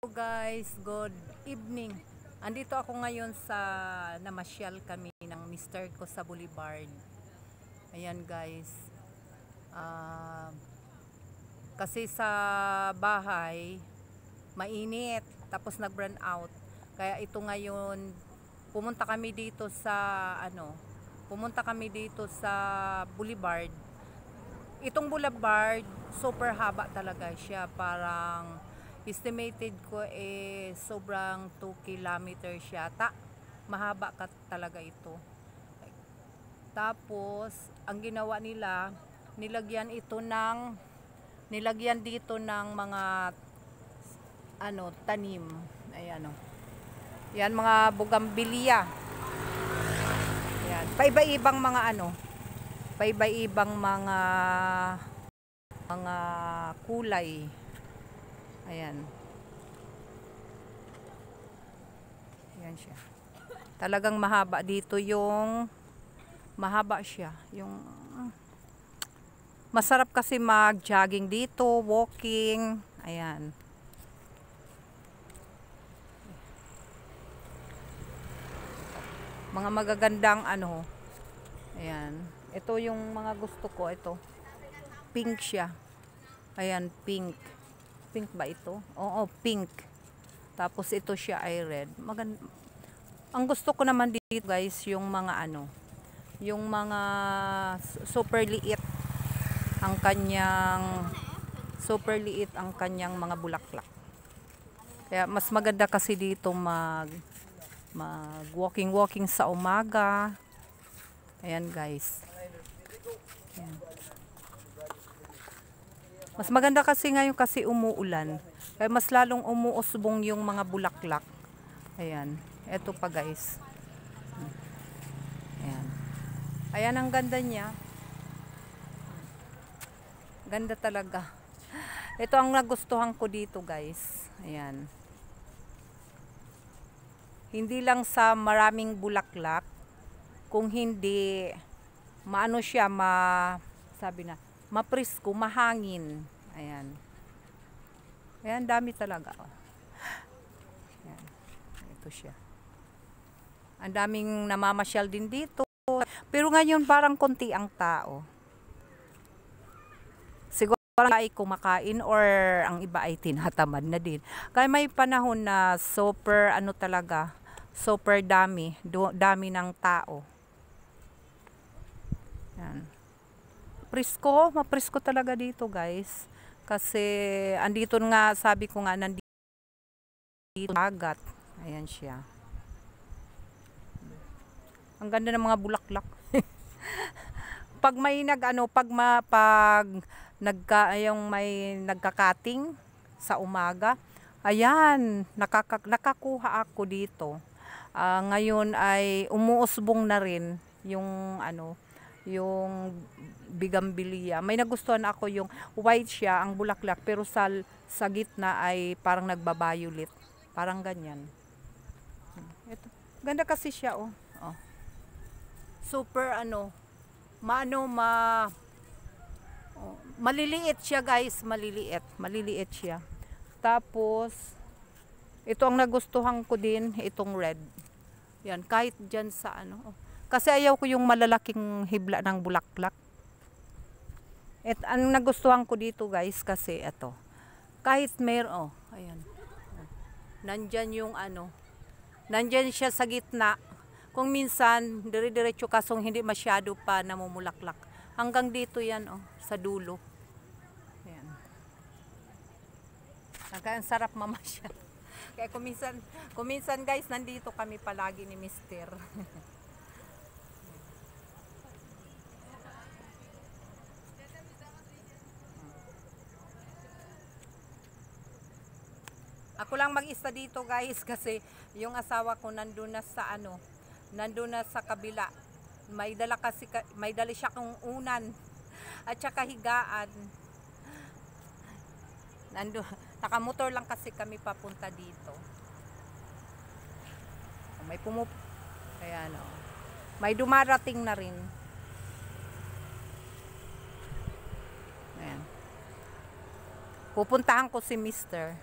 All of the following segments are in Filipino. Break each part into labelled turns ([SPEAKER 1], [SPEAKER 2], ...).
[SPEAKER 1] Hello guys, good evening. Andito ako ngayon sa namasyal kami ng mister ko sa Boulevard. Ayan guys. Ah, kasi sa bahay mainit tapos nag-burn out. Kaya ito ngayon pumunta kami dito sa pumunta kami dito sa Boulevard. Itong Boulevard super haba talaga siya, parang estimated ko sobrang 2 kilometers yata. Mahaba ka talaga ito. Tapos ang ginawa nila, nilagyan dito ng mga tanim. Ayan oh. Yan mga bugambilya. Yan, paiba-ibang mga kulay. Ayan. Ayan siya. Talagang mahaba dito mahaba siya. Yung masarap kasi mag-jogging dito, walking. Ayan. Mga magagandang Ayan. Ito yung mga gusto ko. Ito. Pink siya. Ayan, pink. Pink ba ito? Oo, pink. Tapos ito siya ay red. Ang gusto ko naman dito guys, yung mga yung mga super liit ang kanyang mga bulaklak. Kaya mas maganda kasi dito mag walking sa umaga. Ayan guys. Ayan. Mas maganda kasi ngayon kasi umuulan. Kaya mas lalong umuusbong yung mga bulaklak. Ayan. Eto pa guys. Ayan. Ayan ang ganda niya. Ganda talaga. Ito ang nagustuhan ko dito guys. Ayan. Hindi lang sa maraming bulaklak, kung hindi siya mapresko, mahangin. Ayan. Ayan, dami talaga. Ayan. Ito siya. Ang daming namamasyal din dito. Pero ngayon parang konti ang tao. Siguro ay kumakain or ang iba ay tinatamad na din. Kaya may panahon na super super dami ng tao. Yan. Mapresko talaga dito guys. Kasi andito nga, sabi ko nga, nandito agad. Ayan siya. Ang ganda ng mga bulaklak. Pag may may nagkakating sa umaga, ayan, nakakuha ako dito. Ngayon ay umuusbong na rin yung yung bigambilya. May nagustuhan ako yung white siya, ang bulaklak, pero sa gitna ay parang nagba-violet. Parang ganyan. Ito. Ganda kasi siya oh. Oh. Super maliliit siya guys, maliliit siya. Tapos ito ang nagustuhan ko din, itong red. Yan, kahit dyan sa kasi ayaw ko yung malalaking hibla ng bulaklak. Ang nagustuhan ko dito guys, kasi ito, kahit ayan, nandyan yung nandyan siya sa gitna. Kung minsan dire-diretso kasong hindi masyado pa namumulaklak, hanggang dito yan sa dulo. Ayan. Ang sarap mamasyal. Kaya kuminsan guys, nandito kami palagi ni Mister. Ako lang mag-isa dito guys, kasi yung asawa ko nandun na sa kabila. May dala siya kung unan at saka higaan. Nakamotor lang kasi kami papunta dito. Ayan may dumarating na rin. Ayan. Pupuntahan ko si Mister.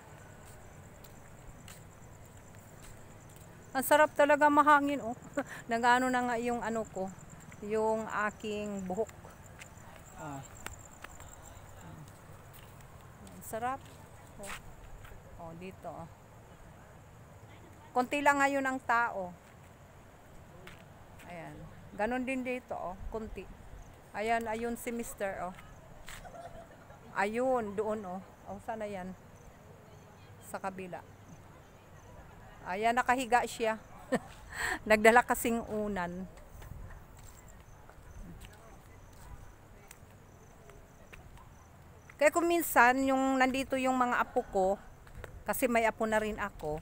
[SPEAKER 1] Ang sarap talaga mahangin, oh. Nagano na nga yung ano ko, yung aking buhok. Oh. Ang sarap. Oh. Oh, dito, oh. Konti lang ngayon ang tao. Ayan. Ganon din dito, oh. Konti. Ayan, ayun si Mister, oh. Ayun, doon, oh. Oh, sana yan. Sa kabila. Ayan, nakahiga siya. Nagdala kasing unan. Kaya kung minsan, yung nandito yung mga apo ko, kasi may apo na rin ako,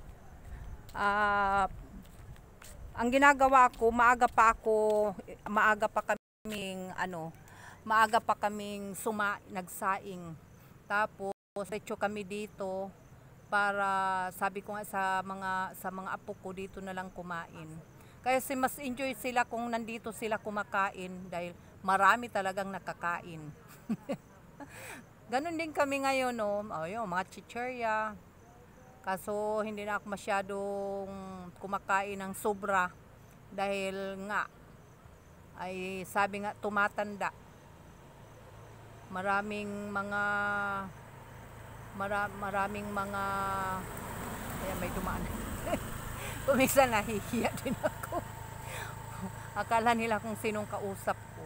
[SPEAKER 1] ang ginagawa ko, maaga pa kaming nagsaing. Tapos, diretso kami dito para sabi ko nga sa mga apo ko dito na lang kumain. Kasi mas enjoy sila kung nandito sila kumakain dahil marami talagang nakakain. Ganon din kami ngayon, no. Ayun, mga chichirya. Kaso hindi na ako masyadong kumakain ng sobra dahil nga ay sabi nga tumatanda. Maraming mga ayan, may dumaan. Kuminsan nahihiya din ako. Akala nila kung sinong kausap ko.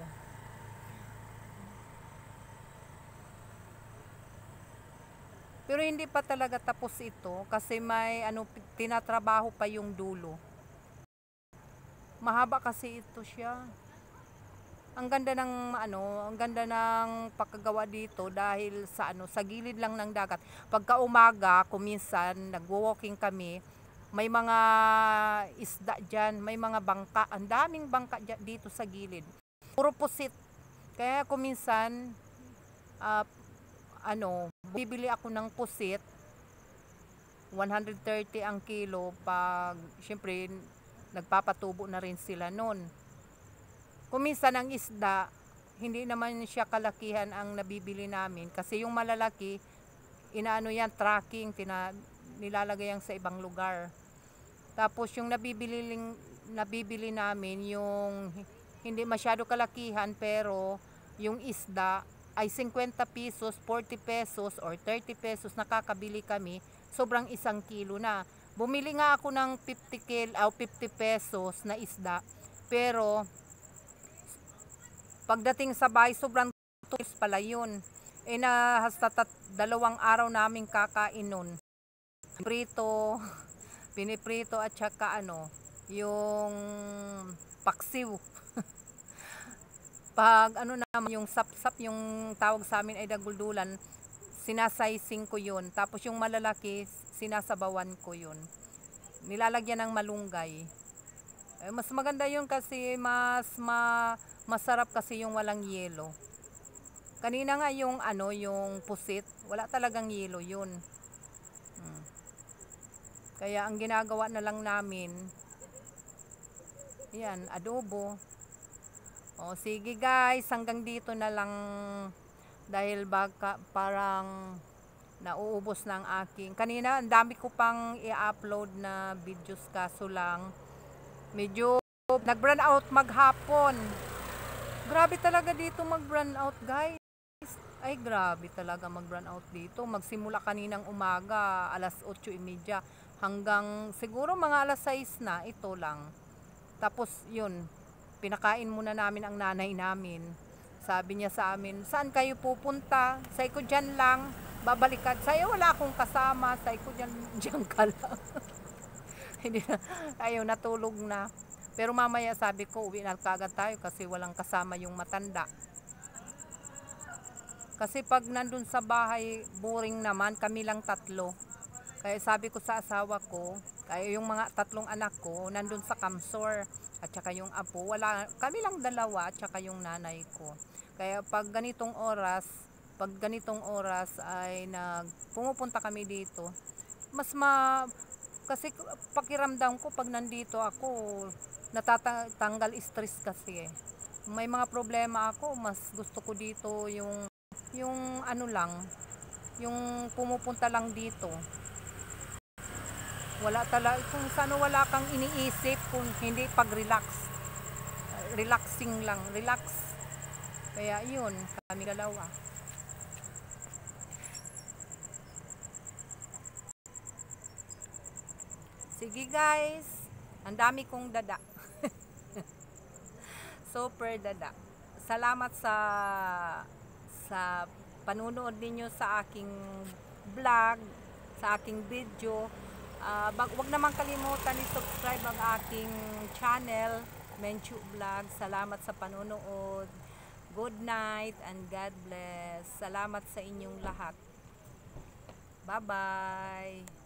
[SPEAKER 1] Pero hindi pa talaga tapos ito kasi may tinatrabaho pa yung dulo. Mahaba kasi ito siya. Ang ganda ng pagkagawa dito dahil sa gilid lang ng dagat. Pagka umaga, kuminsan nagwo-walking kami, may mga isda diyan, may mga bangka, ang daming bangka dito sa gilid. Puro pusit. Kaya kuminsan bibili ako ng pusit, 130 ang kilo pag syempre nagpapatubo na rin sila noon. Kuminsan ang isda, hindi naman siya kalakihan ang nabibili namin kasi yung malalaki, tracking, nilalagay yan sa ibang lugar. Tapos yung nabibili namin, yung hindi masyado kalakihan pero yung isda ay 50 pesos, 40 pesos or 30 pesos nakakabili kami, sobrang 1 kilo na. Bumili nga ako ng 50 pesos na isda, pero pagdating sa bahay, sobrang tulis pala yun. Hasta 2 araw namin kakain nun. Piniprito at saka yung paksiw. Pag naman yung sapsap, yung tawag sa amin ay daguldulan, sinasizing ko yun. Tapos yung malalaki, sinasabawan ko yun. Nilalagyan ng malunggay. Mas maganda yun kasi masarap kasi yung walang yelo. Kanina nga yung yung pusit, wala talagang yelo yun. Kaya ang ginagawa na lang namin, yan, adobo. O sige guys, hanggang dito na lang dahil parang nauubos na ang aking. Kanina ang dami ko pang i-upload na videos kaso lang medyo nag-burn out maghapon. Grabe talaga dito mag-burn out guys. Ay grabe talaga mag-burn out dito. Magsimula kaninang umaga, alas 8:30 hanggang siguro mga alas 6 na, ito lang. Tapos yun, pinakain muna namin ang nanay namin. Sabi niya sa amin, saan kayo pupunta? Say ko dyan lang, babalikan. Sa'yo wala akong kasama, say ko dyan ka lang. Hindi na, ayaw natulog na. Pero mamaya sabi ko, uwi na kagad tayo kasi walang kasama yung matanda. Kasi pag nandun sa bahay, boring naman, kami lang 3. Kaya sabi ko sa asawa ko, kaya yung mga 3 anak ko, nandun sa Kamsor, at saka yung apo, kami lang 2, at saka yung nanay ko. Kaya pag ganitong oras ay pumupunta kami dito, kasi pakiramdam ko pag nandito ako, natatanggal stress kasi eh. May mga problema ako, mas gusto ko dito yung yung pumupunta lang dito. Wala talaga, kung saan wala kang iniisip, kung hindi pag-relax. Relaxing lang, relax. Kaya yun, kami dalawa. Sige guys, ang dami kong dada. Super dada. Salamat sa panunood ninyo sa aking vlog, sa aking video. Wag naman kalimutan i-subscribe ang aking channel, Menchu Vlog. Salamat sa panunood. Good night and God bless. Salamat sa inyong lahat. Bye-bye.